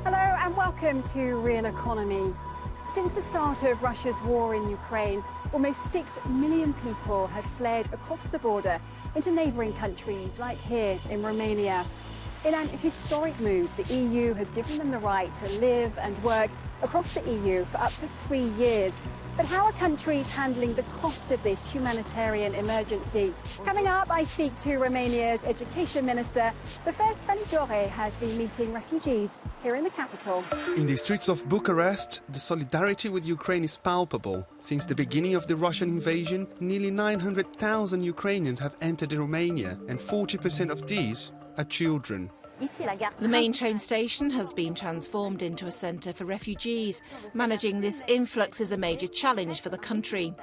Hello and welcome to Real Economy. Since the start of Russia's war in Ukraine, almost 6 million people have fled across the border into neighbouring countries like here in Romania. In an historic move, the EU has given them the right to live and work across the EU for up to 3 years. But how are countries handling the cost of this humanitarian emergency? Coming up, I speak to Romania's education minister. But first, Fani Fiore has been meeting refugees here in the capital. In the streets of Bucharest, the solidarity with Ukraine is palpable. Since the beginning of the Russian invasion, nearly 900,000 Ukrainians have entered Romania, and 40% of these are children. The main train station has been transformed into a centre for refugees. Managing this influx is a major challenge for the country.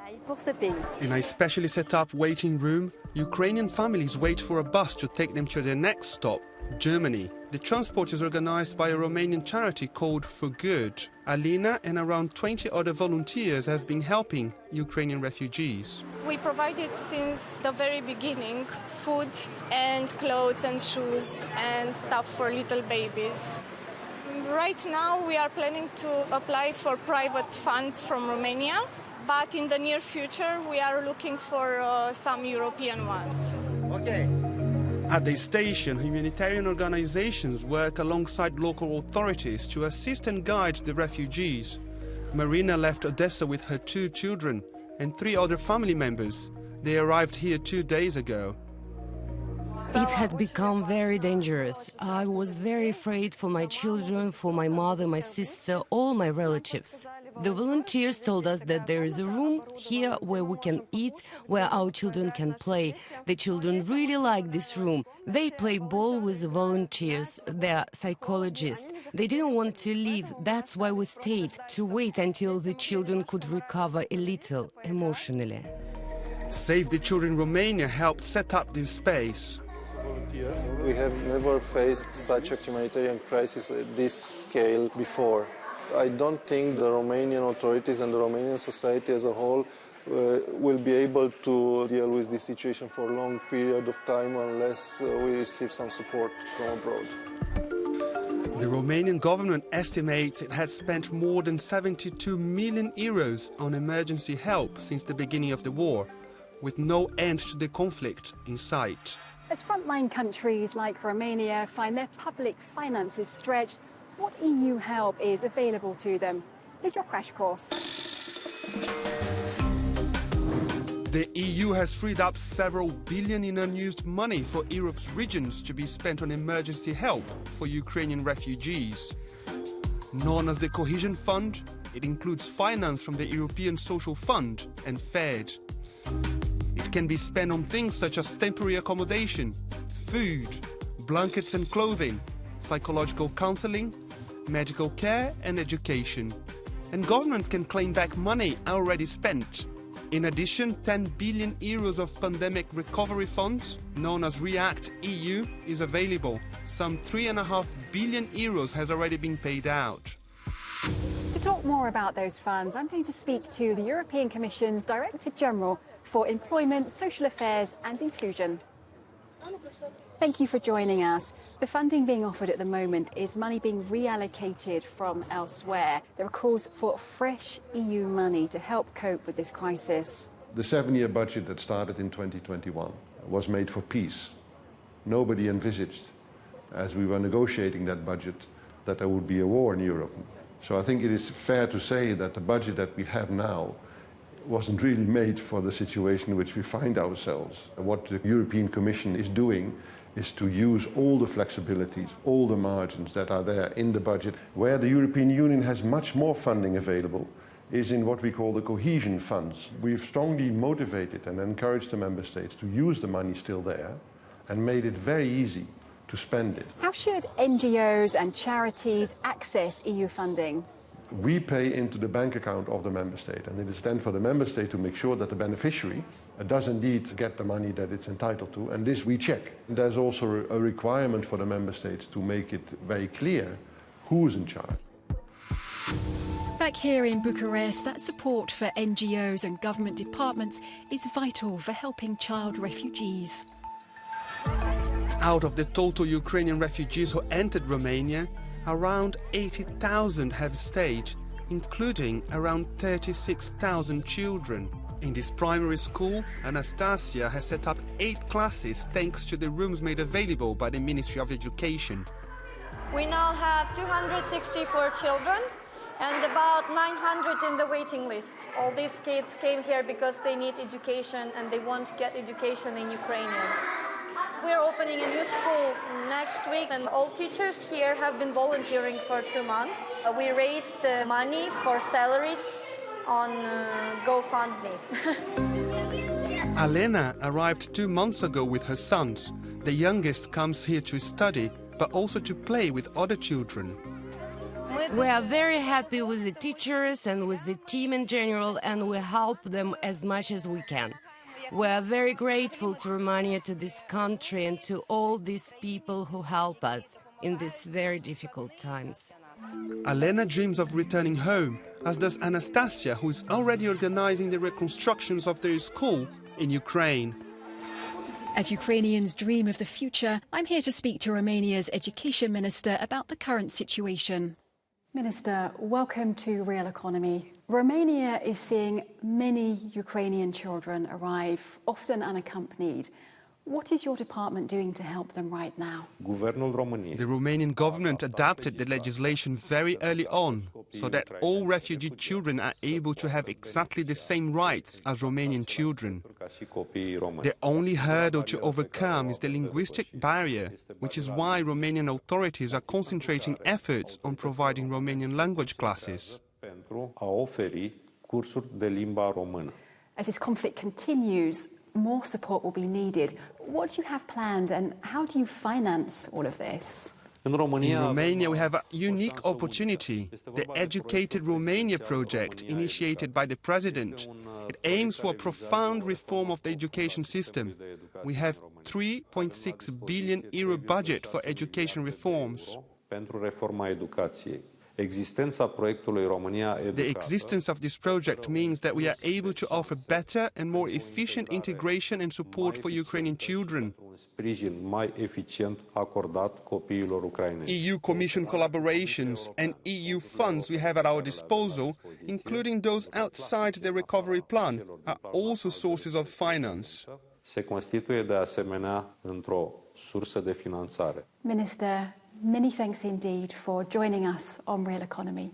In a specially set up waiting room, Ukrainian families wait for a bus to take them to their next stop, Germany. The transport is organised by a Romanian charity called For Good. Alina and around 20 other volunteers have been helping Ukrainian refugees. We provided since the very beginning food and clothes and shoes and stuff for little babies. Right now we are planning to apply for private funds from Romania, but in the near future we are looking for some European ones. Okay. At the station, humanitarian organizations work alongside local authorities to assist and guide the refugees. Marina left Odessa with her 2 children and 3 other family members. They arrived here 2 days ago. It had become very dangerous. I was very afraid for my children, for my mother, my sister, all my relatives. The volunteers told us that there is a room here where we can eat, where our children can play. The children really like this room. They play ball with the volunteers. They are psychologists. They didn't want to leave. That's why we stayed, to wait until the children could recover a little emotionally. Save the Children Romania helped set up this space. We have never faced such a humanitarian crisis at this scale before. I don't think the Romanian authorities and the Romanian society as a whole will be able to deal with this situation for a long period of time unless we receive some support from abroad. The Romanian government estimates it has spent more than 72 million euros on emergency help since the beginning of the war, with no end to the conflict in sight. As frontline countries like Romania find their public finances stretched, what EU help is available to them? Here's your crash course. The EU has freed up several billion in unused money for Europe's regions to be spent on emergency help for Ukrainian refugees. Known as the Cohesion Fund, it includes finance from the European Social Fund and FED. It can be spent on things such as temporary accommodation, food, blankets and clothing, psychological counselling, medical care and education. And governments can claim back money already spent. In addition, 10 billion euros of pandemic recovery funds, known as REACT EU, is available. Some 3.5 billion euros has already been paid out. To talk more about those funds, I'm going to speak to the European Commission's Director General for Employment, Social Affairs and Inclusion. Thank you for joining us. The funding being offered at the moment is money being reallocated from elsewhere. There are calls for fresh EU money to help cope with this crisis. The 7-year budget that started in 2021 was made for peace. Nobody envisaged, as we were negotiating that budget, that there would be a war in Europe. So I think it is fair to say that the budget that we have now wasn't really made for the situation in which we find ourselves. What the European Commission is doing is to use all the flexibilities, all the margins that are there in the budget. Where the European Union has much more funding available is in what we call the cohesion funds. We've strongly motivated and encouraged the member states to use the money still there and made it very easy to spend it. How should NGOs and charities access EU funding? We pay into the bank account of the member state, and it is then for the member state to make sure that the beneficiary does indeed get the money that it's entitled to, and this we check. And there's also a requirement for the member states to make it very clear who's in charge. Back here in Bucharest, that support for NGOs and government departments is vital for helping child refugees. Out of the total Ukrainian refugees who entered Romania, around 80,000 have stayed, including around 36,000 children. In this primary school, Anastasia has set up 8 classes thanks to the rooms made available by the Ministry of Education. We now have 264 children and about 900 in the waiting list. All these kids came here because they need education and they want to get education in Ukrainian. We're opening a new school next week and all teachers here have been volunteering for 2 months. We raised money for salaries on GoFundMe. Alena arrived 2 months ago with her sons. The youngest comes here to study, but also to play with other children. We are very happy with the teachers and with the team in general, and we help them as much as we can. We are very grateful to Romania, to this country, and to all these people who help us in these very difficult times. Alena dreams of returning home, as does Anastasia, who is already organizing the reconstructions of their school in Ukraine. As Ukrainians dream of the future, I'm here to speak to Romania's Education Minister about the current situation. Minister, welcome to Real Economy. Romania is seeing many Ukrainian children arrive, often unaccompanied. What is your department doing to help them right now? The Romanian government adapted the legislation very early on so that all refugee children are able to have exactly the same rights as Romanian children. The only hurdle to overcome is the linguistic barrier, which is why Romanian authorities are concentrating efforts on providing Romanian language classes. As this conflict continues, more support will be needed. What do you have planned and how do you finance all of this? In Romania, we have a unique opportunity, the Educated Romania project, initiated by the President. It aims for a profound reform of the education system. We have €3.6 billion budget for education reforms. The existence of this project means that we are able to offer better and more efficient integration and support for Ukrainian children. EU Commission collaborations and EU funds we have at our disposal, including those outside the recovery plan, are also sources of finance. Minister, many thanks indeed for joining us on Real Economy.